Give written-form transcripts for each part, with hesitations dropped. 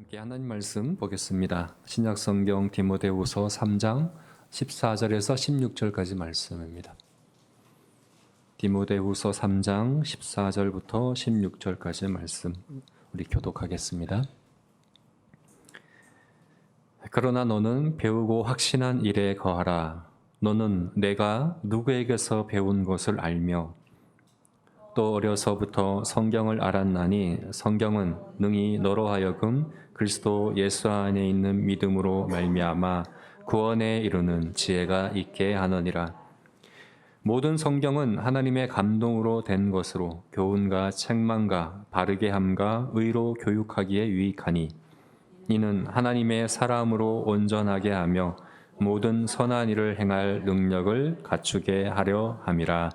함께 하나님 말씀 보겠습니다. 신약성경 디모데후서 3장 14절에서 16절까지 말씀입니다. 디모데후서 3장 14절부터 16절까지 말씀 우리 교독하겠습니다. 그러나 너는 배우고 확신한 일에 거하라. 너는 내가 누구에게서 배운 것을 알며 또 어려서부터 성경을 알았나니 성경은 능히 너로 하여금 그리스도 예수 안에 있는 믿음으로 말미암아 구원에 이르는 지혜가 있게 하느니라. 모든 성경은 하나님의 감동으로 된 것으로 교훈과 책망과 바르게 함과 의로 교육하기에 유익하니 이는 하나님의 사람으로 온전하게 하며 모든 선한 일을 행할 능력을 갖추게 하려 함이라.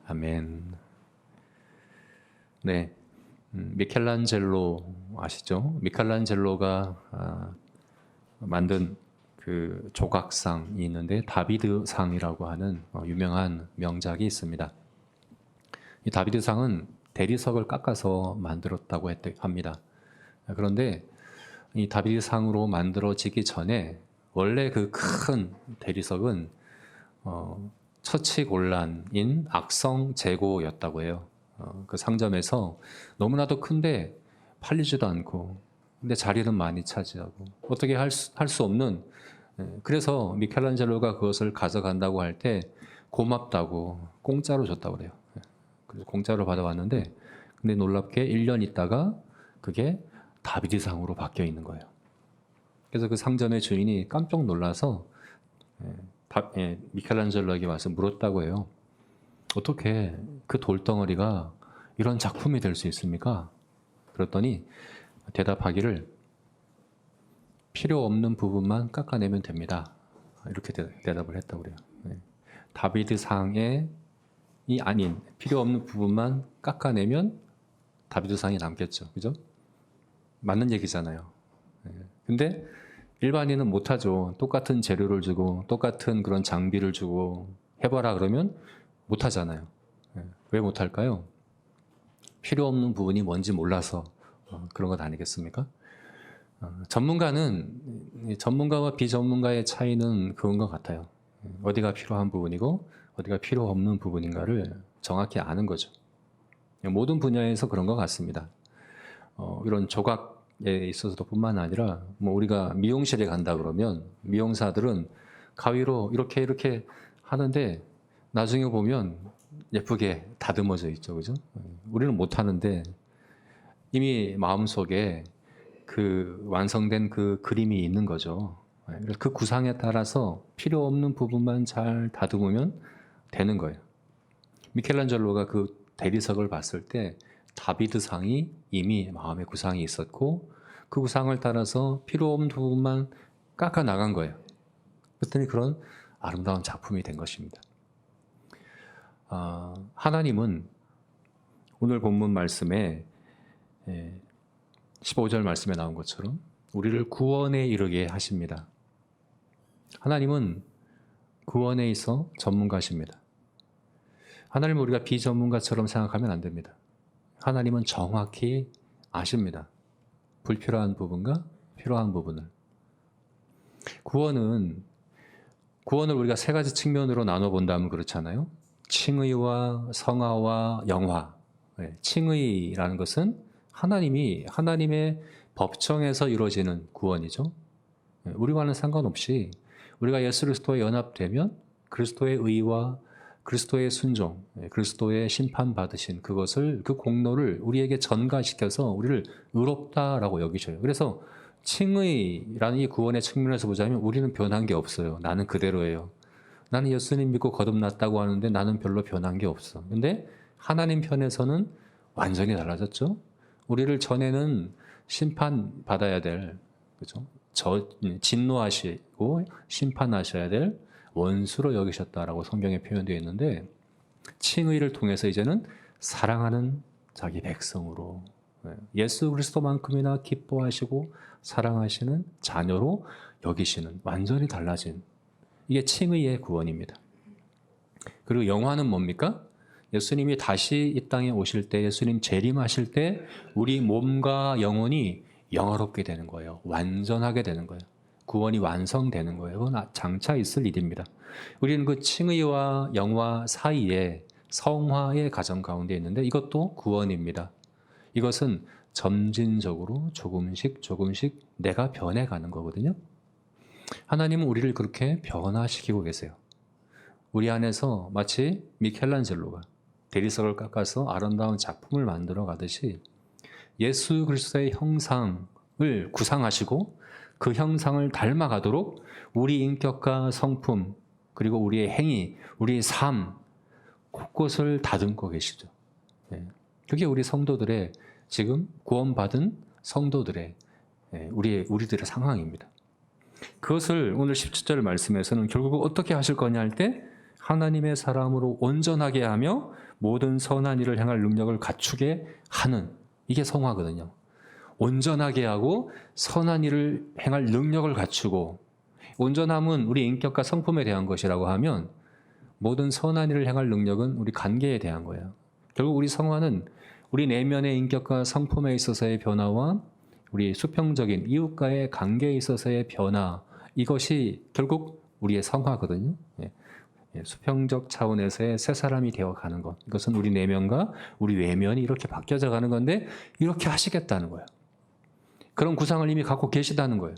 아멘. 네, 미켈란젤로 아시죠? 미켈란젤로가 만든 그 조각상이 있는데 다비드상이라고 하는 유명한 명작이 있습니다. 이 다비드상은 대리석을 깎아서 만들었다고 합니다. 그런데 이 다비드상으로 만들어지기 전에 원래 그 큰 대리석은 처치곤란인 악성 재고였다고 해요. 그 상점에서 너무나도 큰데 팔리지도 않고 근데 자리는 많이 차지하고 어떻게 할 수 없는, 그래서 미켈란젤로가 그것을 가져간다고 할 때 고맙다고 공짜로 줬다고 그래요. 그래서 공짜로 받아왔는데 근데 놀랍게 1년 있다가 그게 다비드상으로 바뀌어 있는 거예요. 그래서 그 상점의 주인이 깜짝 놀라서 미켈란젤로에게 와서 물었다고 해요. 어떻게 그 돌덩어리가 이런 작품이 될 수 있습니까? 그랬더니 대답하기를 필요 없는 부분만 깎아내면 됩니다. 이렇게 대답을 했다고 그래요. 다비드상이 아닌 필요 없는 부분만 깎아내면 다비드상이 남겠죠. 그죠? 맞는 얘기잖아요. 근데 일반인은 못하죠. 똑같은 재료를 주고 똑같은 그런 장비를 주고 해봐라 그러면 못하잖아요. 왜 못할까요? 필요 없는 부분이 뭔지 몰라서 그런 것 아니겠습니까? 전문가와 비전문가의 차이는 그건 것 같아요. 어디가 필요한 부분이고 어디가 필요 없는 부분인가를 정확히 아는 거죠. 모든 분야에서 그런 것 같습니다. 이런 조각에 있어서도 뿐만 아니라 우리가 미용실에 간다 그러면 미용사들은 가위로 이렇게 하는데 나중에 보면 예쁘게 다듬어져 있죠. 그죠? 우리는 못하는데 이미 마음속에 그 완성된 그 그림이 있는 거죠. 그 구상에 따라서 필요 없는 부분만 잘 다듬으면 되는 거예요. 미켈란젤로가 그 대리석을 봤을 때 다비드상이 이미 마음의 구상이 있었고 그 구상을 따라서 필요 없는 부분만 깎아 나간 거예요. 그랬더니 그런 아름다운 작품이 된 것입니다. 하나님은 오늘 본문 말씀에 15절 말씀에 나온 것처럼 우리를 구원에 이르게 하십니다. 하나님은 구원에 있어 전문가십니다. 하나님을 우리가 비전문가처럼 생각하면 안 됩니다. 하나님은 정확히 아십니다. 불필요한 부분과 필요한 부분을. 구원을 우리가 세 가지 측면으로 나눠본다면 그렇잖아요. 칭의와 성화와 영화. 칭의라는 것은 하나님의 법정에서 이루어지는 구원이죠. 우리와는 상관없이 우리가 예수 그리스도에 연합되면 그리스도의 의와 그리스도의 순종, 그리스도의 심판받으신 그 공로를 우리에게 전가시켜서 우리를 의롭다라고 여기셔요. 그래서 칭의라는 이 구원의 측면에서 보자면 우리는 변한 게 없어요. 나는 그대로예요. 나는 예수님 믿고 거듭났다고 하는데 나는 별로 변한 게 없어. 근데 하나님 편에서는 완전히 달라졌죠. 우리를 전에는 심판받아야 될, 그죠? 진노하시고 심판하셔야 될 원수로 여기셨다라고 성경에 표현되어 있는데 칭의를 통해서 이제는 사랑하는 자기 백성으로 예수 그리스도만큼이나 기뻐하시고 사랑하시는 자녀로 여기시는 완전히 달라진 이게 칭의의 구원입니다. 그리고 영화는 뭡니까? 예수님이 다시 이 땅에 오실 때 예수님 재림하실 때 우리 몸과 영혼이 영화롭게 되는 거예요. 완전하게 되는 거예요. 구원이 완성되는 거예요. 그건 장차 있을 일입니다. 우리는 그 칭의와 영화 사이에 성화의 과정 가운데 있는데 이것도 구원입니다. 이것은 점진적으로 조금씩 내가 변해가는 거거든요. 하나님은 우리를 그렇게 변화시키고 계세요. 우리 안에서 마치 미켈란젤로가 대리석을 깎아서 아름다운 작품을 만들어 가듯이 예수 그리스도의 형상을 구상하시고 그 형상을 닮아가도록 우리 인격과 성품 그리고 우리의 행위, 우리의 삶 곳곳을 다듬고 계시죠. 그게 우리 성도들의 지금 구원받은 성도들의 우리들의 상황입니다. 그것을 오늘 17절 말씀에서는 결국 어떻게 하실 거냐 할 때 하나님의 사람으로 온전하게 하며 모든 선한 일을 행할 능력을 갖추게 하는 이게 성화거든요. 온전하게 하고 선한 일을 행할 능력을 갖추고 온전함은 우리 인격과 성품에 대한 것이라고 하면 모든 선한 일을 행할 능력은 우리 관계에 대한 거예요. 결국 우리 성화는 우리 내면의 인격과 성품에 있어서의 변화와 우리 수평적인 이웃과의 관계에 있어서의 변화 이것이 결국 우리의 성화거든요. 수평적 차원에서의 새 사람이 되어가는 것 이것은 우리 내면과 우리 외면이 이렇게 바뀌어져 가는 건데 이렇게 하시겠다는 거예요. 그런 구상을 이미 갖고 계시다는 거예요.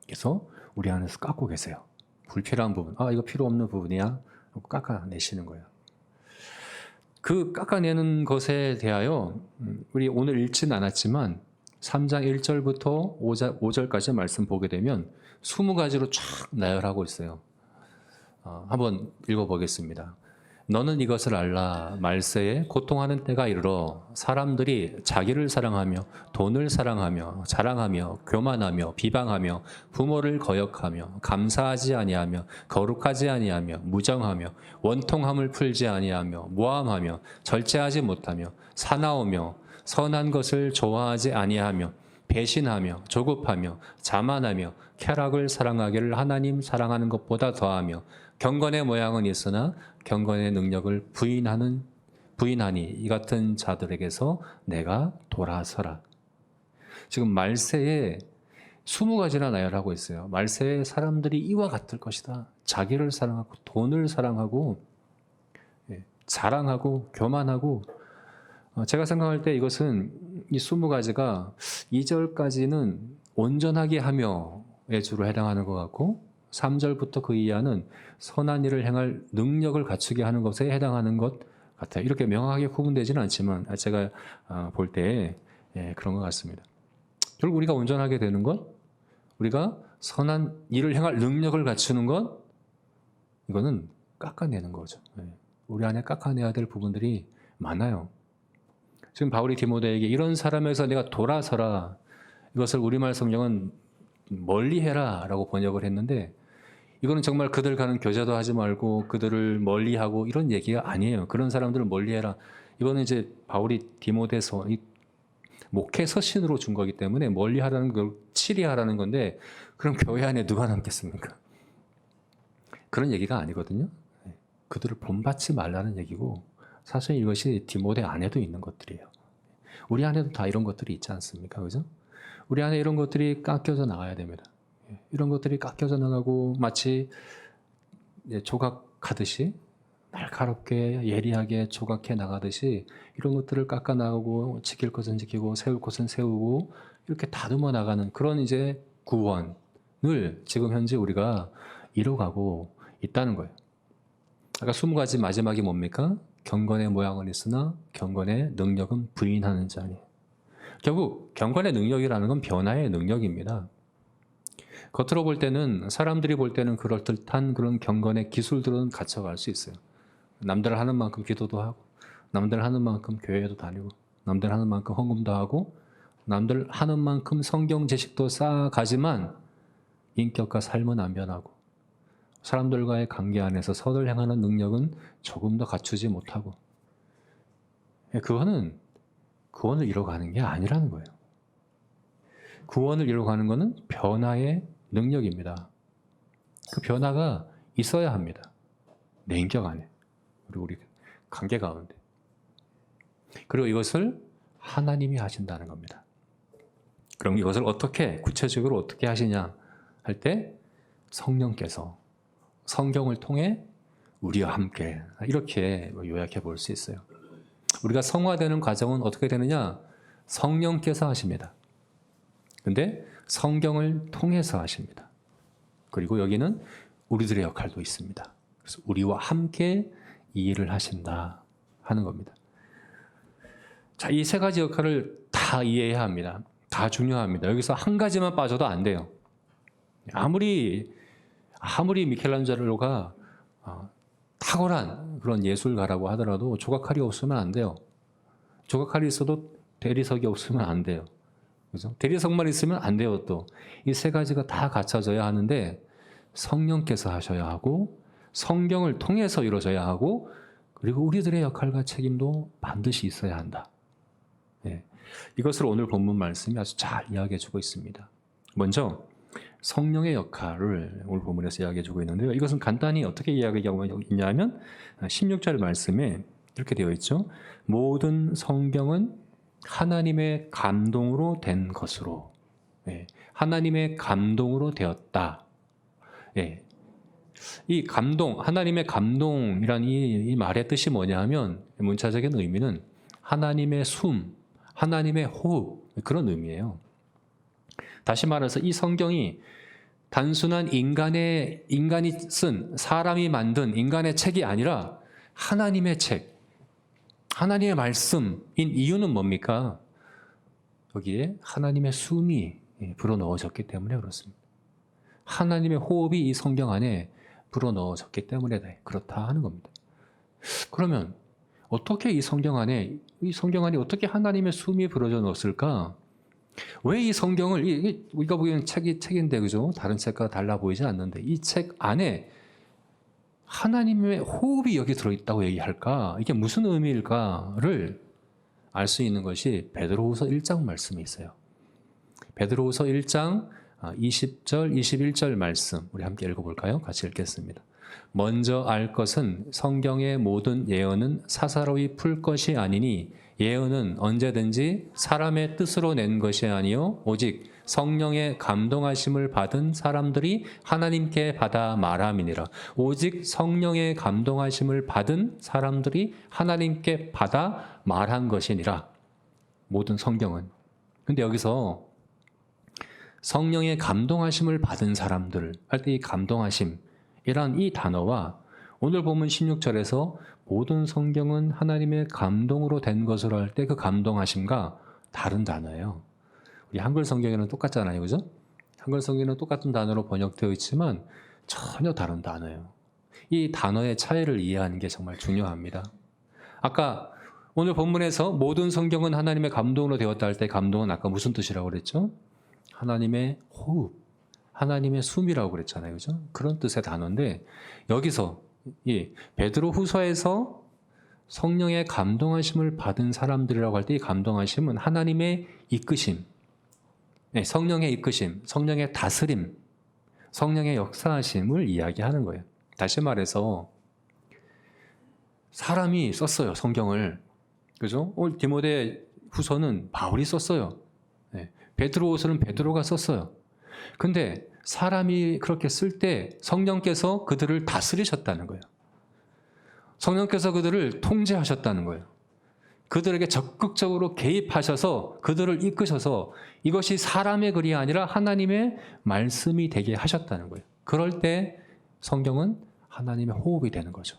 그래서 우리 안에서 깎고 계세요. 불필요한 부분, 이거 필요 없는 부분이야 하고 깎아내시는 거예요. 그 깎아내는 것에 대하여 우리 오늘 읽지는 않았지만 3장 1절부터 5절까지 말씀 보게 되면 20가지로 쫙 나열하고 있어요. 한번 읽어보겠습니다. 너는 이것을 알라. 말세에 고통하는 때가 이르러 사람들이 자기를 사랑하며 돈을 사랑하며 자랑하며 교만하며 비방하며 부모를 거역하며 감사하지 아니하며 거룩하지 아니하며 무정하며 원통함을 풀지 아니하며 모함하며 절제하지 못하며 사나우며 선한 것을 좋아하지 아니하며 배신하며 조급하며 자만하며 쾌락을 사랑하기를 하나님 사랑하는 것보다 더하며 경건의 모양은 있으나 경건의 능력을 부인하니 이 같은 자들에게서 내가 돌아서라. 지금 말세에 20가지나 나열하고 있어요. 말세에 사람들이 이와 같을 것이다. 자기를 사랑하고 돈을 사랑하고 자랑하고 교만하고 제가 생각할 때 이것은 이 20가지가 2절까지는 온전하게 하며에 주로 해당하는 것 같고 3절부터 그 이하는 선한 일을 행할 능력을 갖추게 하는 것에 해당하는 것 같아요. 이렇게 명확하게 구분되지는 않지만 제가 볼 때 그런 것 같습니다. 결국 우리가 온전하게 되는 것, 우리가 선한 일을 행할 능력을 갖추는 것, 이거는 깎아내는 거죠. 우리 안에 깎아내야 될 부분들이 많아요. 지금 바울이 디모데에게 이런 사람에서 내가 돌아서라. 이것을 우리말 성경은 멀리해라 라고 번역을 했는데 이거는 정말 그들 가는 교제도 하지 말고 그들을 멀리하고 이런 얘기가 아니에요. 그런 사람들을 멀리해라. 이거는 이제 바울이 디모데서 목회 서신으로 준 거기 때문에 멀리하라는 걸 치리하라는 건데 그럼 교회 안에 누가 남겠습니까? 그런 얘기가 아니거든요. 그들을 본받지 말라는 얘기고 사실 이것이 디모데 안에도 있는 것들이에요. 우리 안에도 다 이런 것들이 있지 않습니까? 그죠? 우리 안에 이런 것들이 깎여져 나가야 됩니다. 이런 것들이 깎여져 나가고 마치 조각하듯이 날카롭게 예리하게 조각해 나가듯이 이런 것들을 깎아 나가고 지킬 것은 지키고 세울 것은 세우고 이렇게 다듬어 나가는 그런 이제 구원을 지금 현재 우리가 이뤄가고 있다는 거예요. 아까 20가지 마지막이 뭡니까? 경건의 모양은 있으나 경건의 능력은 부인하는 자니. 결국 경건의 능력이라는 건 변화의 능력입니다. 겉으로 볼 때는 사람들이 볼 때는 그럴듯한 그런 경건의 기술들은 갖춰갈 수 있어요. 남들 하는 만큼 기도도 하고 남들 하는 만큼 교회도 다니고 남들 하는 만큼 헌금도 하고 남들 하는 만큼 성경 지식도 쌓아가지만 인격과 삶은 안 변하고 사람들과의 관계 안에서 선을 행하는 능력은 조금 더 갖추지 못하고 그거는 구원을 이뤄가는 게 아니라는 거예요. 구원을 이뤄가는 것은 변화의 능력입니다. 그 변화가 있어야 합니다. 내 인격 안에 그리고 우리 관계 가운데 그리고 이것을 하나님이 하신다는 겁니다. 그럼 이것을 어떻게 구체적으로 어떻게 하시냐 할 때 성령께서 성경을 통해 우리와 함께 이렇게 요약해 볼 수 있어요. 우리가 성화되는 과정은 어떻게 되느냐? 성령께서 하십니다. 근데 성경을 통해서 하십니다. 그리고 여기는 우리들의 역할도 있습니다. 그래서 우리와 함께 이 일을 하신다 하는 겁니다. 자, 이 세 가지 역할을 다 이해해야 합니다. 다 중요합니다. 여기서 한 가지만 빠져도 안 돼요. 아무리 미켈란젤로가 탁월한 그런 예술가라고 하더라도 조각칼이 없으면 안 돼요. 조각칼이 있어도 대리석이 없으면 안 돼요. 그죠? 대리석만 있으면 안 돼요. 또 이 세 가지가 다 갖춰져야 하는데 성령께서 하셔야 하고 성경을 통해서 이루어져야 하고 그리고 우리들의 역할과 책임도 반드시 있어야 한다. 네. 이것을 오늘 본문 말씀이 아주 잘 이야기해 주고 있습니다. 먼저 성령의 역할을 오늘 본문에서 이야기해 주고 있는데요. 이것은 간단히 어떻게 이야기하고 있냐면 16절 말씀에 이렇게 되어 있죠. 모든 성경은 하나님의 감동으로 된 것으로, 하나님의 감동으로 되었다. 이 감동, 하나님의 감동이란 이 말의 뜻이 뭐냐 하면 문자적인 의미는 하나님의 숨, 하나님의 호흡 그런 의미예요. 다시 말해서 이 성경이 단순한 인간이 쓴 사람이 만든 인간의 책이 아니라 하나님의 책, 하나님의 말씀인 이유는 뭡니까? 여기에 하나님의 숨이 불어넣어졌기 때문에 그렇습니다. 하나님의 호흡이 이 성경 안에 불어넣어졌기 때문에 그렇다 하는 겁니다. 그러면 어떻게 이 성경 안에 어떻게 하나님의 숨이 불어져 넣었을까? 왜 이 성경을 우리가 보기에는 책인데 그죠? 다른 책과 달라 보이지 않는데 이 책 안에 하나님의 호흡이 여기 들어있다고 얘기할까? 이게 무슨 의미일까를 알 수 있는 것이 베드로후서 1장 말씀이 있어요. 베드로후서 1장 20절, 21절 말씀 우리 함께 읽어볼까요? 같이 읽겠습니다. 먼저 알 것은 성경의 모든 예언은 사사로이 풀 것이 아니니 예언은 언제든지 사람의 뜻으로 낸 것이 아니요 오직 성령의 감동하심을 받은 사람들이 하나님께 받아 말함이니라. 오직 성령의 감동하심을 받은 사람들이 하나님께 받아 말한 것이니라. 모든 성경은. 근데 여기서 성령의 감동하심을 받은 사람들 할 때 이 감동하심이란 이 단어와 오늘 보면 16절에서 모든 성경은 하나님의 감동으로 된 것으로 할 때 그 감동하심과 다른 단어예요. 우리 한글 성경에는 똑같잖아요. 그죠? 한글 성경에는 똑같은 단어로 번역되어 있지만 전혀 다른 단어예요. 이 단어의 차이를 이해하는 게 정말 중요합니다. 아까 오늘 본문에서 모든 성경은 하나님의 감동으로 되었다 할 때 감동은 아까 무슨 뜻이라고 그랬죠? 하나님의 호흡, 하나님의 숨이라고 그랬잖아요. 그죠? 그런 뜻의 단어인데 여기서 이 베드로 후서에서 성령의 감동하심을 받은 사람들이라고 할 때 이 감동하심은 하나님의 이끄심, 성령의 이끄심, 성령의 다스림, 성령의 역사하심을 이야기하는 거예요. 다시 말해서 사람이 썼어요. 성경을. 그죠? 오늘 디모데 후서는 바울이 썼어요. 베드로 후서는 베드로가 썼어요. 근데 사람이 그렇게 쓸 때 성령께서 그들을 다스리셨다는 거예요. 성령께서 그들을 통제하셨다는 거예요. 그들에게 적극적으로 개입하셔서 그들을 이끄셔서 이것이 사람의 글이 아니라 하나님의 말씀이 되게 하셨다는 거예요. 그럴 때 성경은 하나님의 호흡이 되는 거죠.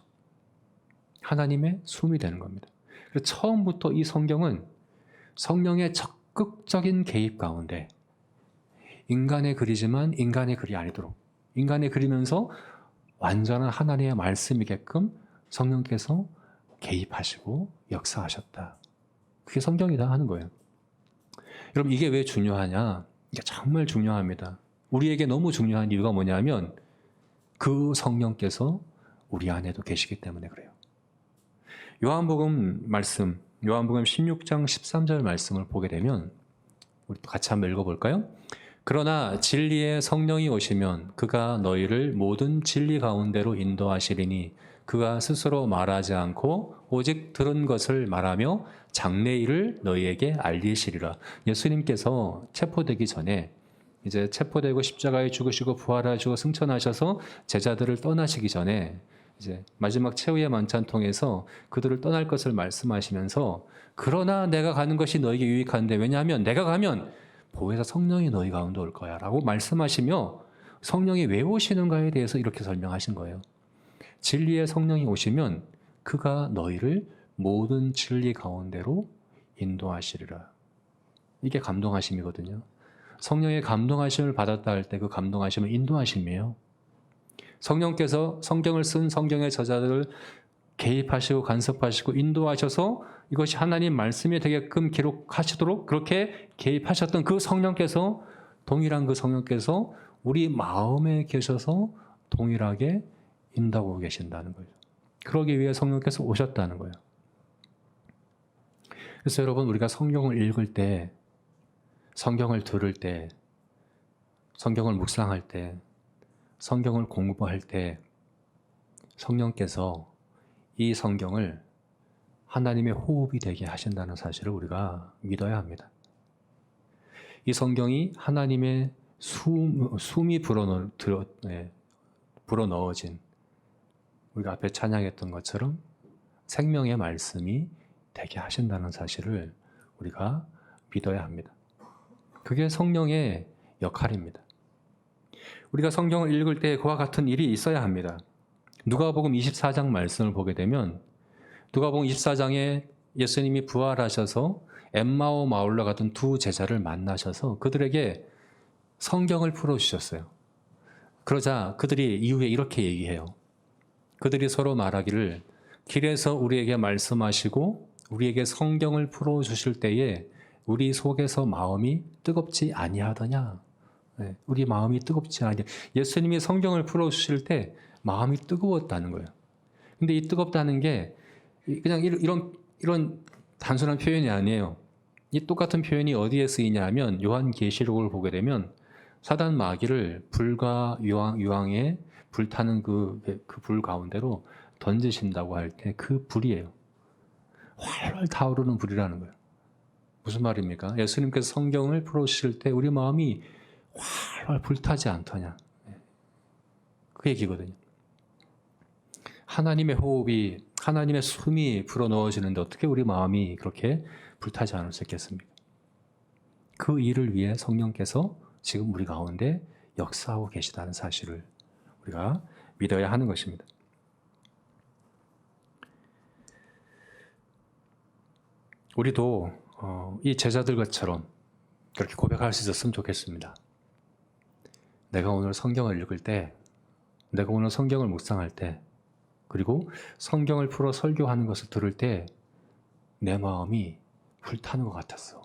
하나님의 숨이 되는 겁니다. 그래서 처음부터 이 성경은 성령의 적극적인 개입 가운데 인간의 글이지만 인간의 글이 아니도록 인간의 글이면서 완전한 하나님의 말씀이게끔 성령께서 개입하시고 역사하셨다. 그게 성경이다 하는 거예요. 여러분 이게 왜 중요하냐? 이게 정말 중요합니다. 우리에게 너무 중요한 이유가 뭐냐면 그 성령께서 우리 안에도 계시기 때문에 그래요. 요한복음 16장 13절 말씀을 보게 되면 우리 또 같이 한번 읽어볼까요? 그러나 진리의 성령이 오시면 그가 너희를 모든 진리 가운데로 인도하시리니 그가 스스로 말하지 않고 오직 들은 것을 말하며 장래일을 너희에게 알리시리라. 예수님께서 체포되기 전에 이제 체포되고 십자가에 죽으시고 부활하시고 승천하셔서 제자들을 떠나시기 전에 이제 마지막 최후의 만찬 통해서 그들을 떠날 것을 말씀하시면서 그러나 내가 가는 것이 너에게 유익한데 왜냐하면 내가 가면 보혜사 성령이 너희 가운데 올 거야 라고 말씀하시며 성령이 왜 오시는가에 대해서 이렇게 설명하신 거예요. 진리의 성령이 오시면 그가 너희를 모든 진리 가운데로 인도하시리라. 이게 감동하심이거든요. 성령의 감동하심을 받았다 할 때 그 감동하심은 인도하심이에요. 성령께서 성경을 쓴 성경의 저자들을 개입하시고 간섭하시고 인도하셔서 이것이 하나님 말씀이 되게끔 기록하시도록 그렇게 개입하셨던 그 성령께서 동일한 그 성령께서 우리 마음에 계셔서 동일하게 인도하고 계신다는 거예요. 그러기 위해 성령께서 오셨다는 거예요. 그래서 여러분 우리가 성경을 읽을 때, 성경을 들을 때, 성경을 묵상할 때, 성경을 공부할 때 성령께서 이 성경을 하나님의 호흡이 되게 하신다는 사실을 우리가 믿어야 합니다. 이 성경이 하나님의 숨이 불어넣어진 우리가 앞에 찬양했던 것처럼 생명의 말씀이 되게 하신다는 사실을 우리가 믿어야 합니다. 그게 성령의 역할입니다. 우리가 성경을 읽을 때 그와 같은 일이 있어야 합니다. 누가복음 24장 말씀을 보게 되면 누가복음 24장에 예수님이 부활하셔서 엠마오 마을로 가던 두 제자를 만나셔서 그들에게 성경을 풀어주셨어요. 그러자 그들이 이후에 이렇게 얘기해요. 그들이 서로 말하기를 길에서 우리에게 말씀하시고 우리에게 성경을 풀어주실 때에 우리 속에서 마음이 뜨겁지 아니하더냐. 우리 마음이 뜨겁지 아니하. 예수님이 성경을 풀어주실 때 마음이 뜨거웠다는 거예요. 근데 이 뜨겁다는 게 그냥 이런 단순한 표현이 아니에요. 이 똑같은 표현이 어디에 쓰이냐 하면 요한계시록을 보게 되면 사단 마귀를 불과 유황에 불타는 그 불 가운데로 던지신다고 할 때 그 불이에요. 활활 타오르는 불이라는 거예요. 무슨 말입니까? 예수님께서 성경을 풀어주실 때 우리 마음이 활활 불타지 않더냐. 그 얘기거든요. 하나님의 호흡이, 하나님의 숨이 불어넣어지는데 어떻게 우리 마음이 그렇게 불타지 않을 수 있겠습니까? 그 일을 위해 성령께서 지금 우리 가운데 역사하고 계시다는 사실을 우리가 믿어야 하는 것입니다. 우리도 이 제자들과처럼 그렇게 고백할 수 있었으면 좋겠습니다. 내가 오늘 성경을 읽을 때, 내가 오늘 성경을 묵상할 때, 그리고 성경을 풀어 설교하는 것을 들을 때 내 마음이 불타는 것 같았어.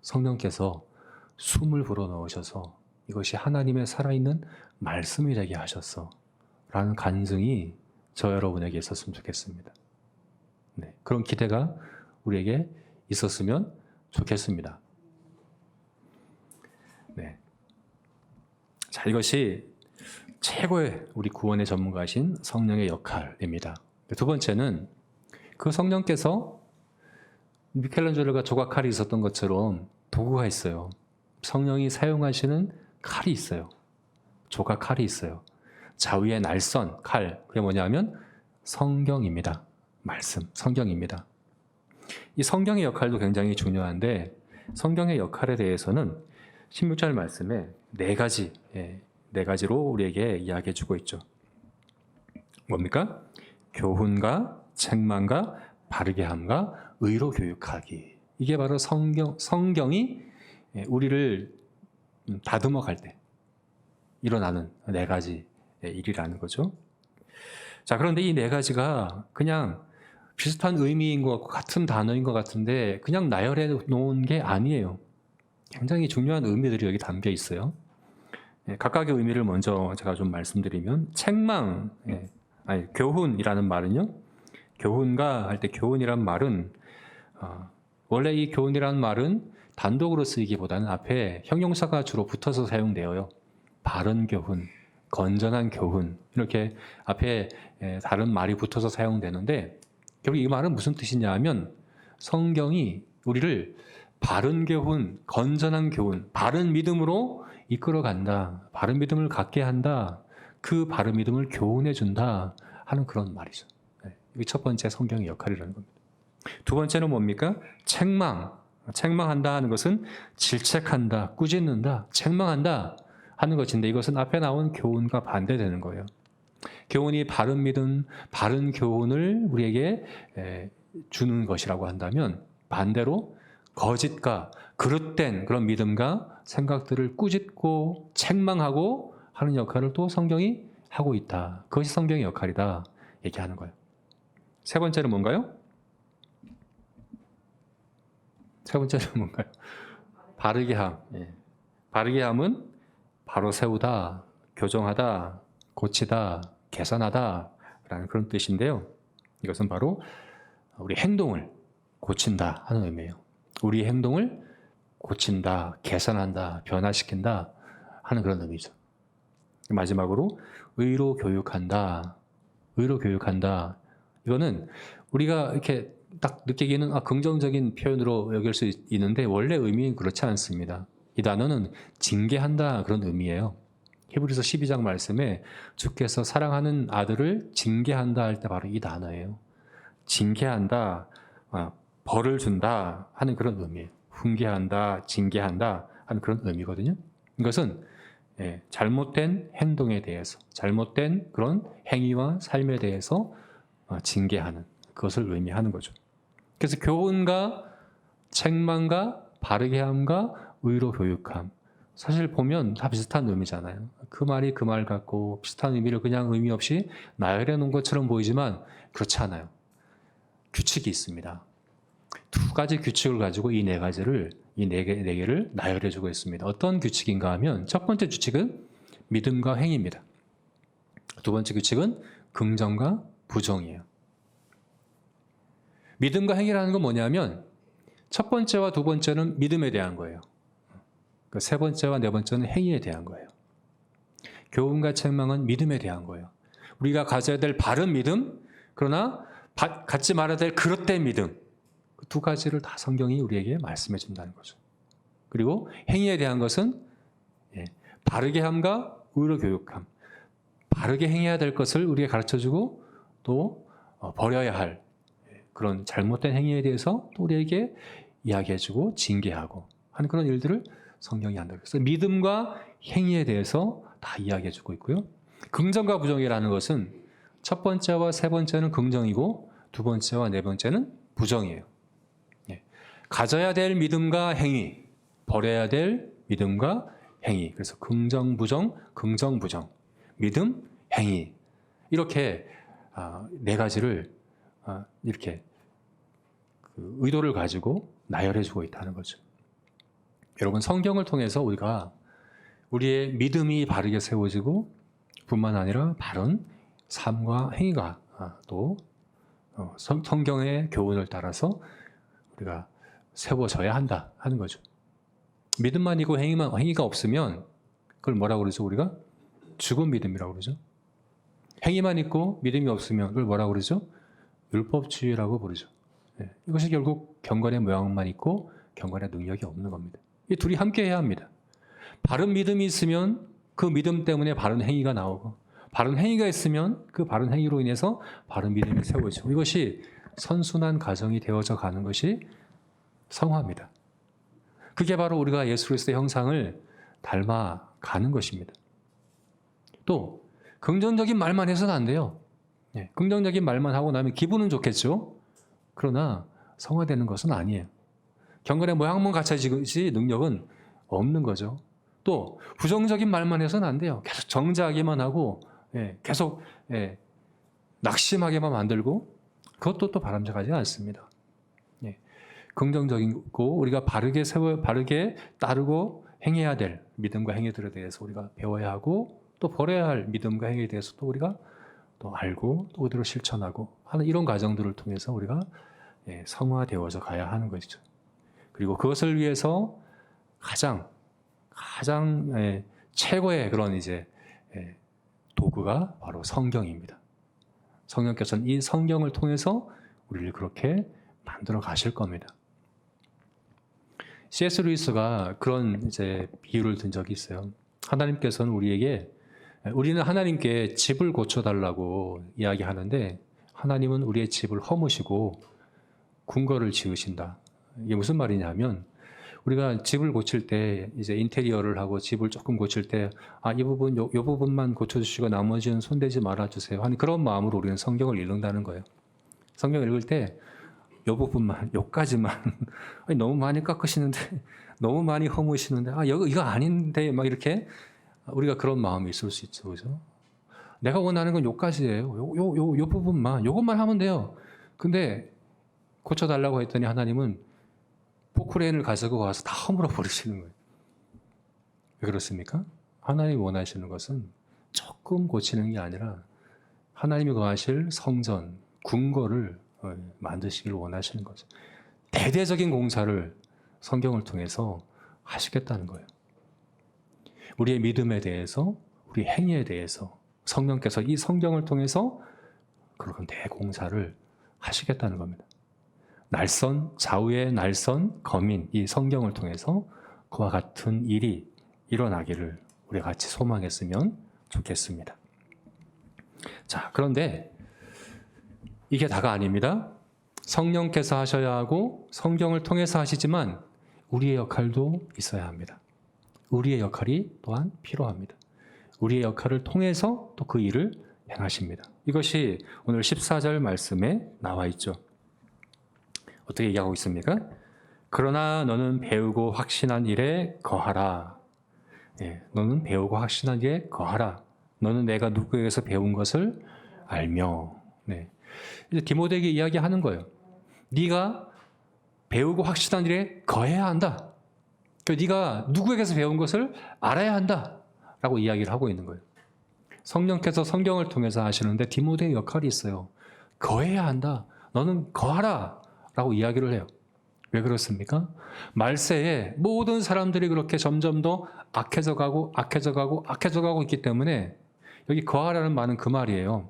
성령께서 숨을 불어넣으셔서 이것이 하나님의 살아있는 말씀이 되게 하셨어. 라는 간증이 저 여러분에게 있었으면 좋겠습니다. 네, 그런 기대가 우리에게 있었으면 좋겠습니다. 네. 자, 이것이 최고의 우리 구원의 전문가이신 성령의 역할입니다. 두 번째는 그 성령께서 미켈란젤로가 조각칼이 있었던 것처럼 도구가 있어요. 성령이 사용하시는 칼이 있어요. 조각칼이 있어요. 자위의 날선 칼, 그게 뭐냐면 성경입니다. 말씀, 성경입니다. 이 성경의 역할도 굉장히 중요한데 성경의 역할에 대해서는 16절 말씀에 네 가지로 우리에게 이야기해 주고 있죠. 뭡니까? 교훈과 책망과 바르게 함과 의로 교육하기. 이게 바로 성경이 우리를 다듬어 갈 때 일어나는 네 가지 일이라는 거죠. 자, 그런데 이 네 가지가 그냥 비슷한 의미인 것 같고 같은 단어인 것 같은데 그냥 나열해 놓은 게 아니에요. 굉장히 중요한 의미들이 여기 담겨 있어요. 각각의 의미를 먼저 제가 좀 말씀드리면 책망, 교훈이라는 말은요. 교훈가 할 때 교훈이란 말은 원래 이 교훈이라는 말은 단독으로 쓰이기보다는 앞에 형용사가 주로 붙어서 사용되어요. 바른 교훈, 건전한 교훈 이렇게 앞에 다른 말이 붙어서 사용되는데 결국 이 말은 무슨 뜻이냐 하면 성경이 우리를 바른 교훈, 건전한 교훈, 바른 믿음으로 이끌어간다. 바른 믿음을 갖게 한다. 그 바른 믿음을 교훈해 준다 하는 그런 말이죠. 이게 첫 번째 성경의 역할이라는 겁니다. 두 번째는 뭡니까? 책망. 책망한다 하는 것은 질책한다, 꾸짖는다, 책망한다 하는 것인데 이것은 앞에 나온 교훈과 반대되는 거예요. 교훈이 바른 믿음, 바른 교훈을 우리에게 주는 것이라고 한다면 반대로 거짓과 그릇된 그런 믿음과 생각들을 꾸짖고 책망하고 하는 역할을 또 성경이 하고 있다. 그것이 성경의 역할이다 얘기하는 거예요. 세 번째는 뭔가요? 세 번째는 뭔가요? 바르게 함. 바르게 함은 바로 세우다, 교정하다, 고치다, 개선하다 라는 그런 뜻인데요. 이것은 바로 우리 행동을 고친다 하는 의미예요. 우리 행동을 고친다, 개선한다, 변화시킨다 하는 그런 의미죠. 마지막으로 의로 교육한다. 의로 교육한다. 이거는 우리가 이렇게 딱 느끼기에는 긍정적인 표현으로 여길 수 있는데 원래 의미는 그렇지 않습니다. 이 단어는 징계한다 그런 의미예요. 히브리서 12장 말씀에 주께서 사랑하는 아들을 징계한다 할 때 바로 이 단어예요. 징계한다, 벌을 준다 하는 그런 의미예요. 훈계한다, 징계한다 하는 그런 의미거든요. 이것은 잘못된 행동에 대해서, 잘못된 그런 행위와 삶에 대해서 징계하는 그것을 의미하는 거죠. 그래서 교훈과 책망과 바르게 함과 의로 교육함, 사실 보면 다 비슷한 의미잖아요. 그 말이 그 말 같고 비슷한 의미를 그냥 의미 없이 나열해 놓은 것처럼 보이지만 그렇지 않아요. 규칙이 있습니다. 두 가지 규칙을 가지고 이 네 가지를, 이 네 개를 나열해 주고 있습니다. 어떤 규칙인가 하면 첫 번째 규칙은 믿음과 행위입니다. 두 번째 규칙은 긍정과 부정이에요. 믿음과 행위라는 건 뭐냐면 첫 번째와 두 번째는 믿음에 대한 거예요. 세 번째와 네 번째는 행위에 대한 거예요. 교훈과 책망은 믿음에 대한 거예요. 우리가 가져야 될 바른 믿음, 그러나 갖지 말아야 될 그릇된 믿음, 그 두 가지를 다 성경이 우리에게 말씀해 준다는 거죠. 그리고 행위에 대한 것은 바르게 함과 의로 교육함, 바르게 행해야 될 것을 우리에게 가르쳐주고 또 버려야 할 그런 잘못된 행위에 대해서 또 우리에게 이야기해주고 징계하고 하는 그런 일들을 성경이 한다. 그래서 믿음과 행위에 대해서 다 이야기해주고 있고요. 긍정과 부정이라는 것은 첫 번째와 세 번째는 긍정이고 두 번째와 네 번째는 부정이에요. 가져야 될 믿음과 행위, 버려야 될 믿음과 행위. 그래서 긍정, 부정, 긍정, 부정, 믿음, 행위 이렇게 네 가지를 이렇게 그 의도를 가지고 나열해주고 있다는 거죠. 여러분 성경을 통해서 우리가 우리의 믿음이 바르게 세워지고 뿐만 아니라 바른 삶과 행위가 또 성경의 교훈을 따라서 우리가 세워져야 한다 하는 거죠. 믿음만 있고 행위가 없으면 그걸 뭐라고 그러죠? 우리가 죽은 믿음이라고 그러죠. 행위만 있고 믿음이 없으면 그걸 뭐라고 그러죠? 율법주의라고 부르죠. 이것이 결국 경건의 모양만 있고 경건의 능력이 없는 겁니다. 이 둘이 함께 해야 합니다. 바른 믿음이 있으면 그 믿음 때문에 바른 행위가 나오고 바른 행위가 있으면 그 바른 행위로 인해서 바른 믿음이 세워지고 이것이 선순환 과정이 되어져 가는 것이 성화입니다. 그게 바로 우리가 예수 그리스도의 형상을 닮아가는 것입니다. 또 긍정적인 말만 해서는 안 돼요. 긍정적인 말만 하고 나면 기분은 좋겠죠. 그러나 성화되는 것은 아니에요. 경건의 모양만 갖춰지지 능력은 없는 거죠. 또 부정적인 말만 해서는 안 돼요. 계속 정죄하기만 하고 계속 낙심하게만 만들고 그것도 또 바람직하지 않습니다. 긍정적이고 우리가 바르게 따르고 행해야 될 믿음과 행위들에 대해서 우리가 배워야 하고 또 버려야 할 믿음과 행위에 대해서 또 우리가 또 알고 또 그대로 실천하고 하는 이런 과정들을 통해서 우리가 성화되어져 가야 하는 것이죠. 그리고 그것을 위해서 가장 최고의 그런 도구가 바로 성경입니다. 성령께서는 이 성경을 통해서 우리를 그렇게 만들어 가실 겁니다. C.S. 루이스가 그런 이제 비유를 든 적이 있어요. 하나님께서는 우리는 하나님께 집을 고쳐달라고 이야기하는데 하나님은 우리의 집을 허무시고 궁궐을 지으신다. 이게 무슨 말이냐면 우리가 집을 고칠 때 이제 인테리어를 하고 집을 조금 고칠 때 이 부분 요 부분만 고쳐주시고 나머지는 손대지 말아주세요 하는 그런 마음으로 우리는 성경을 읽는다는 거예요. 성경을 읽을 때 요 부분만 요까지만 너무 많이 깎으시는데 너무 많이 허무시는데 이거 아닌데 막 이렇게 우리가 그런 마음이 있을 수 있죠, 그죠? 내가 원하는 건 요까지예요. 요 부분만 요것만 하면 돼요. 근데 고쳐달라고 했더니 하나님은 포크레인을 가지고 와서 다 허물어 버리시는 거예요. 왜 그렇습니까? 하나님이 원하시는 것은 조금 고치는 게 아니라 하나님이 거하실 성전, 궁궐을 만드시기를 원하시는 거죠. 대대적인 공사를 성경을 통해서 하시겠다는 거예요. 우리의 믿음에 대해서, 우리 행위에 대해서 성령께서 이 성경을 통해서 그런 대공사를 하시겠다는 겁니다. 좌우의 날선 거민 이 성경을 통해서 그와 같은 일이 일어나기를 우리 같이 소망했으면 좋겠습니다. 자, 그런데 이게 다가 아닙니다. 성령께서 하셔야 하고 성경을 통해서 하시지만 우리의 역할도 있어야 합니다. 우리의 역할이 또한 필요합니다. 우리의 역할을 통해서 또 그 일을 행하십니다. 이것이 오늘 14절 말씀에 나와 있죠. 어떻게 얘기하고 있습니까? 그러나 너는 배우고 확신한 일에 거하라. 너는 배우고 확신한 일에 거하라. 너는 내가 누구에게서 배운 것을 알며. 이제 디모데에게 이야기하는 거예요. 네가 배우고 확신한 일에 거해야 한다. 네가 누구에게서 배운 것을 알아야 한다. 라고 이야기를 하고 있는 거예요. 성령께서 성경을 통해서 하시는데 디모데의 역할이 있어요. 거해야 한다. 너는 거하라. 라고 이야기를 해요. 왜 그렇습니까? 말세에 모든 사람들이 그렇게 점점 더 악해져 가고 있기 때문에 여기 거하라는 말은 그 말이에요.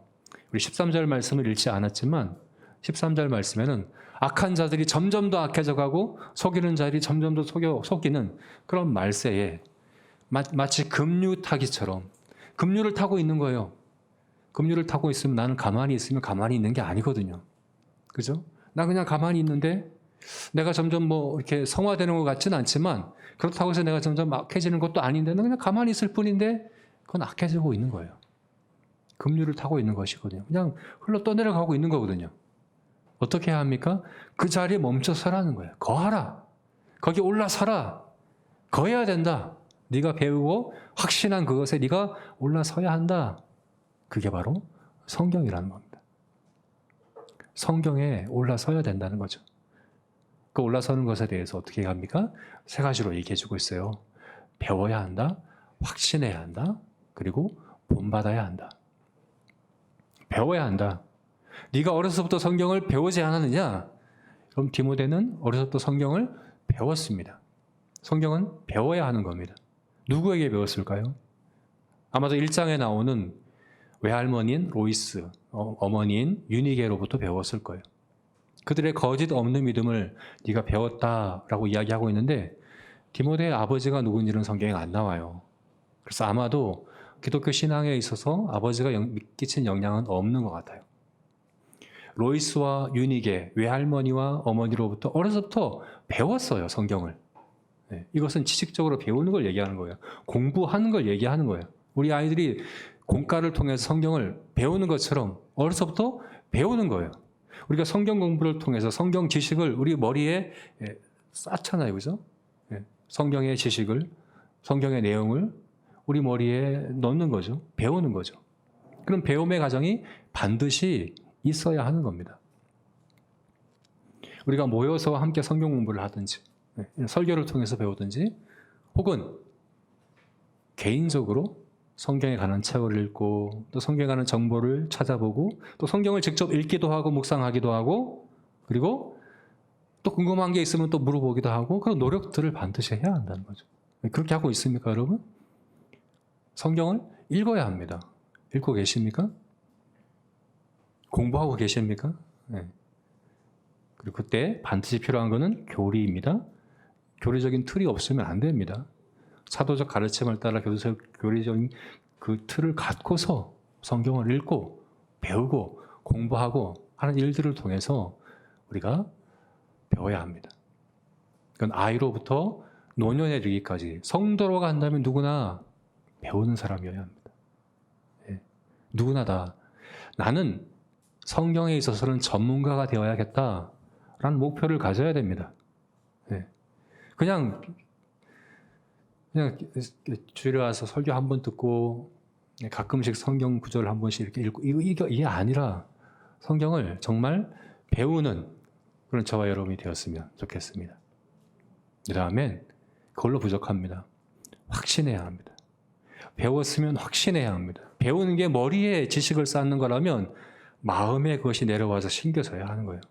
우리 13절 말씀을 읽지 않았지만 13절 말씀에는 악한 자들이 점점 더 악해져 가고 속이는 자들이 점점 더 속이는 그런 말세에 마치 급류 타기처럼 급류를 타고 있는 거예요. 급류를 타고 있으면 나는 가만히 있으면 가만히 있는 게 아니거든요. 그죠? 나 그냥 가만히 있는데 내가 점점 이렇게 성화되는 것 같지는 않지만 그렇다고 해서 내가 점점 악해지는 것도 아닌데 나 그냥 가만히 있을 뿐인데 그건 악해지고 있는 거예요. 급류를 타고 있는 것이거든요. 그냥 흘러 떠내려가고 있는 거거든요. 어떻게 해야 합니까? 그 자리에 멈춰 서라는 거예요. 거하라. 거기 올라서라. 거해야 된다. 네가 배우고 확신한 그것에 네가 올라서야 한다. 그게 바로 성경이라는 겁니다. 성경에 올라서야 된다는 거죠. 그 올라서는 것에 대해서 어떻게 합니까? 세 가지로 얘기해 주고 있어요. 배워야 한다. 확신해야 한다. 그리고 본받아야 한다. 배워야 한다. 네가 어려서부터 성경을 배우지 않았느냐? 그럼 디모데는 어려서부터 성경을 배웠습니다. 성경은 배워야 하는 겁니다. 누구에게 배웠을까요? 아마도 1장에 나오는 외할머니인 로이스, 어머니인 유니게로부터 배웠을 거예요. 그들의 거짓 없는 믿음을 네가 배웠다라고 이야기하고 있는데 디모데의 아버지가 누군지는 성경에 안 나와요. 그래서 아마도 기독교 신앙에 있어서 아버지가 끼친 영향은 없는 것 같아요. 로이스와 유니게, 외할머니와 어머니로부터 어려서부터 배웠어요, 성경을. 이것은 지식적으로 배우는 걸 얘기하는 거예요. 공부하는 걸 얘기하는 거예요. 우리 아이들이 공과를 통해서 성경을 배우는 것처럼 어려서부터 배우는 거예요. 우리가 성경 공부를 통해서 성경 지식을 우리 머리에 쌓잖아요, 그죠? 성경의 지식을, 성경의 내용을 우리 머리에 넣는 거죠. 배우는 거죠. 그런 배움의 과정이 반드시 있어야 하는 겁니다. 우리가 모여서 함께 성경 공부를 하든지 설교를 통해서 배우든지 혹은 개인적으로 성경에 관한 책을 읽고 또 성경에 관한 정보를 찾아보고 또 성경을 직접 읽기도 하고 묵상하기도 하고 그리고 또 궁금한 게 있으면 또 물어보기도 하고 그런 노력들을 반드시 해야 한다는 거죠. 그렇게 하고 있습니까, 여러분? 성경을 읽어야 합니다. 읽고 계십니까? 공부하고 계십니까? 그리고 그때 반드시 필요한 것은 교리입니다. 교리적인 틀이 없으면 안 됩니다. 사도적 가르침을 따라 교리적인 그 틀을 갖고서 성경을 읽고 배우고 공부하고 하는 일들을 통해서 우리가 배워야 합니다. 그건 아이로부터 노년에 이르기까지 성도로 간다면 누구나 배우는 사람이어야 합니다. 예. 누구나 다 나는 성경에 있어서는 전문가가 되어야겠다라는 목표를 가져야 됩니다. 예. 그냥 주일에 와서 설교 한 번 듣고 가끔씩 성경 구절을 한 번씩 이렇게 읽고 이게 아니라 성경을 정말 배우는 그런 저와 여러분이 되었으면 좋겠습니다. 그 다음엔 그걸로 부족합니다. 확신해야 합니다. 배웠으면 확신해야 합니다. 배우는 게 머리에 지식을 쌓는 거라면 마음에 그것이 내려와서 심겨져야 하는 거예요.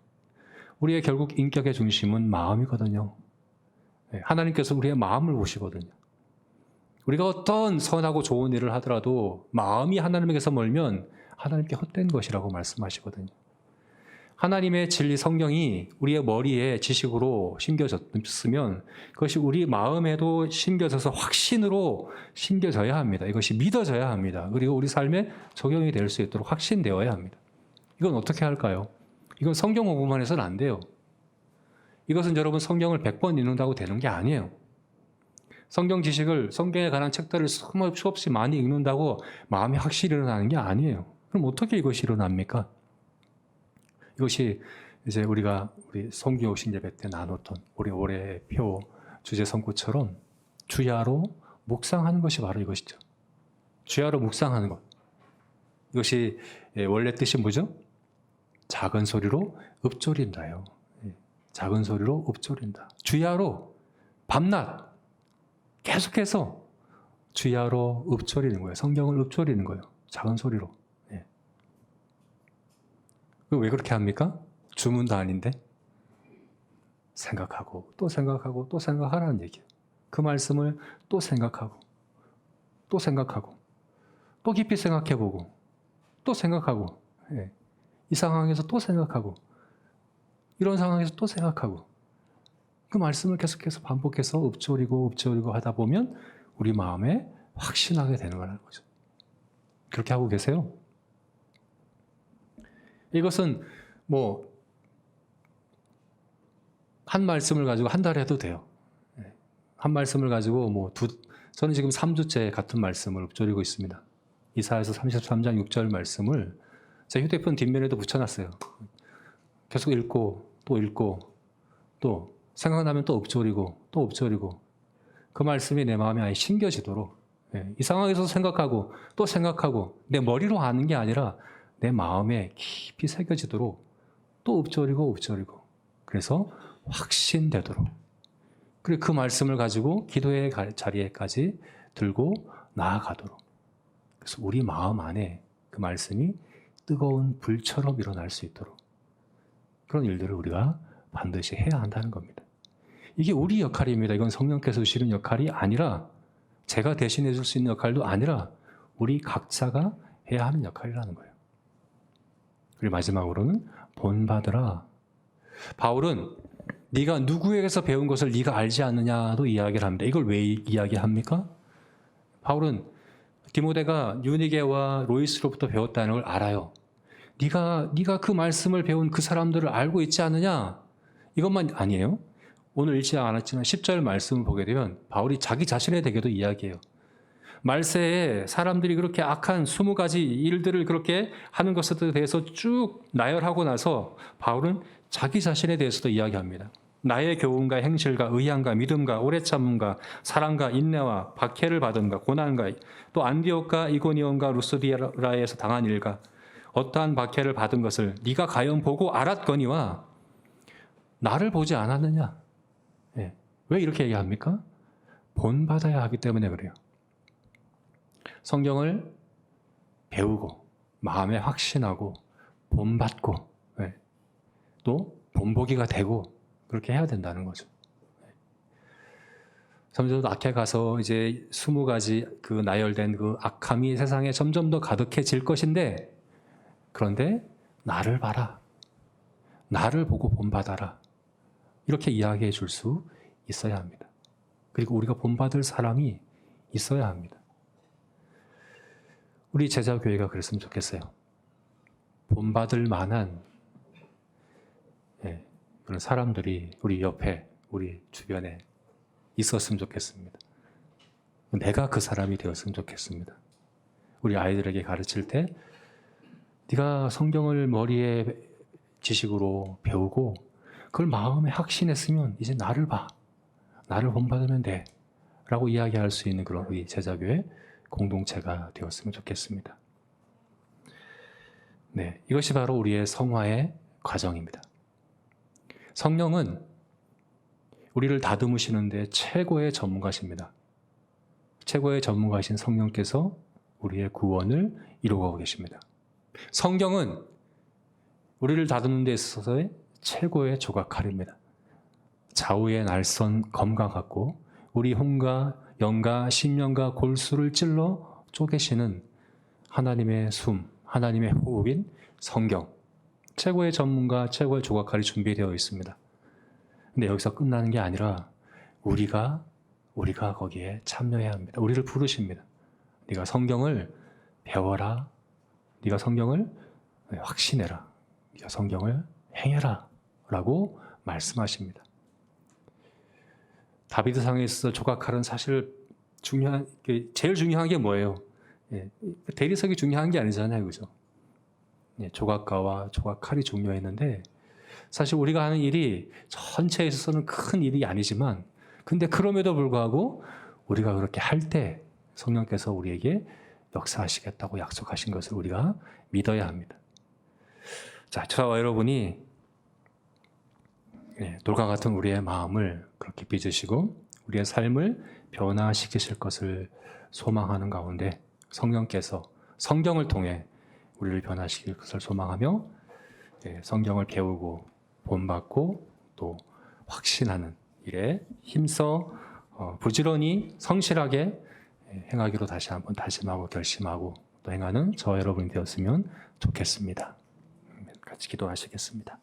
우리의 결국 인격의 중심은 마음이거든요. 하나님께서 우리의 마음을 보시거든요. 우리가 어떤 선하고 좋은 일을 하더라도 마음이 하나님에게서 멀면 하나님께 헛된 것이라고 말씀하시거든요. 하나님의 진리 성경이 우리의 머리에 지식으로 심겨졌으면 그것이 우리 마음에도 심겨져서 확신으로 심겨져야 합니다. 이것이 믿어져야 합니다. 그리고 우리 삶에 적용이 될 수 있도록 확신되어야 합니다. 이건 어떻게 할까요? 이건 성경 공부만 해서는 안 돼요. 이것은 여러분 성경을 100번 읽는다고 되는 게 아니에요. 성경 지식을 성경에 관한 책들을 수없이 많이 읽는다고 마음이 확실히 일어나는 게 아니에요. 그럼 어떻게 이것이 일어납니까? 이것이 이제 우리 성경 오신 예배 때 나눴던 우리 올해의 표 주제 선구처럼 주야로 묵상하는 것이 바로 이것이죠. 주야로 묵상하는 것. 이것이 원래 뜻이 뭐죠? 작은 소리로 읊조린다요. 작은 소리로 읊조린다. 주야로 밤낮 계속해서 주야로 읊조리는 거예요. 성경을 읊조리는 거예요. 작은 소리로. 왜 그렇게 합니까? 주문도 아닌데 생각하고 또 생각하고 또 생각하라는 얘기예요. 그 말씀을 또 생각하고 또 생각하고 또 깊이 생각해보고 또 생각하고 이 상황에서 또 생각하고 이런 상황에서 또 생각하고 그 말씀을 계속해서 반복해서 읊조리고 하다 보면 우리 마음에 확신하게 되는 거라는 거죠. 그렇게 하고 계세요? 이것은 한 말씀을 가지고 한 달 해도 돼요. 한 말씀을 가지고 저는 지금 3주째 같은 말씀을 읊조리고 있습니다. 이사야서 33장 6절 말씀을 제 휴대폰 뒷면에도 붙여놨어요. 계속 읽고 또 생각나면 또 읊조리고 그 말씀이 내 마음에 아예 심겨지도록 이 상황에서 생각하고 또 생각하고 내 머리로 아는 게 아니라 내 마음에 깊이 새겨지도록 또 읊조리고 그래서 확신되도록 그리고 그 말씀을 가지고 기도의 자리에까지 들고 나아가도록 그래서 우리 마음 안에 그 말씀이 뜨거운 불처럼 일어날 수 있도록 그런 일들을 우리가 반드시 해야 한다는 겁니다. 이게 우리 역할입니다. 이건 성령께서 주시는 역할이 아니라 제가 대신해 줄 수 있는 역할도 아니라 우리 각자가 해야 하는 역할이라는 거예요. 그리고 마지막으로는 본받으라. 바울은 네가 누구에게서 배운 것을 네가 알지 않느냐도 이야기를 합니다. 이걸 왜 이야기합니까? 바울은 디모데가 유니게와 로이스로부터 배웠다는 걸 알아요. 네가 그 말씀을 배운 그 사람들을 알고 있지 않느냐? 이것만 아니에요. 오늘 읽지 않았지만 10절 말씀을 보게 되면 바울이 자기 자신에 대해도 이야기해요. 말세에 사람들이 그렇게 악한 20가지 일들을 그렇게 하는 것에 대해서 쭉 나열하고 나서 바울은 자기 자신에 대해서도 이야기합니다. 나의 교훈과 행실과 의향과 믿음과 오래 참음과 사랑과 인내와 박해를 받은가 고난과 또 안디옥과 이고니온과 루스디아라에서 당한 일과 어떠한 박해를 받은 것을 네가 과연 보고 알았거니와 나를 보지 않았느냐? 왜 이렇게 얘기합니까? 본받아야 하기 때문에 그래요. 성경을 배우고 마음에 확신하고 본받고 또 본보기가 되고 그렇게 해야 된다는 거죠. 점점 더 악해 가서 이제 20가지 그 나열된 그 악함이 세상에 점점 더 가득해질 것인데 그런데 나를 봐라. 나를 보고 본받아라. 이렇게 이야기해 줄 수 있어야 합니다. 그리고 우리가 본받을 사람이 있어야 합니다. 우리 제자교회가 그랬으면 좋겠어요. 본받을 만한 그런 사람들이 우리 옆에, 우리 주변에 있었으면 좋겠습니다. 내가 그 사람이 되었으면 좋겠습니다. 우리 아이들에게 가르칠 때 네가 성경을 머리에 지식으로 배우고 그걸 마음에 확신했으면 이제 나를 봐. 나를 본받으면 돼. 라고 이야기할 수 있는 그런 우리 제자교회 공동체가 되었으면 좋겠습니다. 네, 이것이 바로 우리의 성화의 과정입니다. 성령은 우리를 다듬으시는데 최고의 전문가십니다. 최고의 전문가이신 성령께서 우리의 구원을 이루고 계십니다. 성경은 우리를 다듬는 데 있어서의 최고의 조각칼입니다. 좌우의 날선 검과 같고 우리 혼과 영과 심령과 골수를 찔러 쪼개시는 하나님의 숨, 하나님의 호흡인 성경. 최고의 전문가, 최고의 조각칼이 준비되어 있습니다. 근데 여기서 끝나는 게 아니라 우리가 거기에 참여해야 합니다. 우리를 부르십니다. 네가 성경을 배워라. 네가 성경을 확신해라. 네가 성경을 행해라. 라고 말씀하십니다. 다비드상에 있어서 조각칼은 사실 제일 중요한 게 뭐예요? 대리석이 중요한 게 아니잖아요. 그죠? 조각가와 조각칼이 중요했는데 사실 우리가 하는 일이 전체에 있어서는 큰 일이 아니지만 근데 그럼에도 불구하고 우리가 그렇게 할 때 성령께서 우리에게 역사하시겠다고 약속하신 것을 우리가 믿어야 합니다. 자, 저와 여러분이 돌과 같은 우리의 마음을 그렇게 빚으시고 우리의 삶을 변화시키실 것을 소망하는 가운데 성령께서 성경을 통해 우리를 변화시킬 것을 소망하며 성경을 배우고 본받고 또 확신하는 일에 힘써 부지런히 성실하게 행하기로 다시 한번 다짐하고 결심하고 또 행하는 저와 여러분이 되었으면 좋겠습니다. 같이 기도하시겠습니다.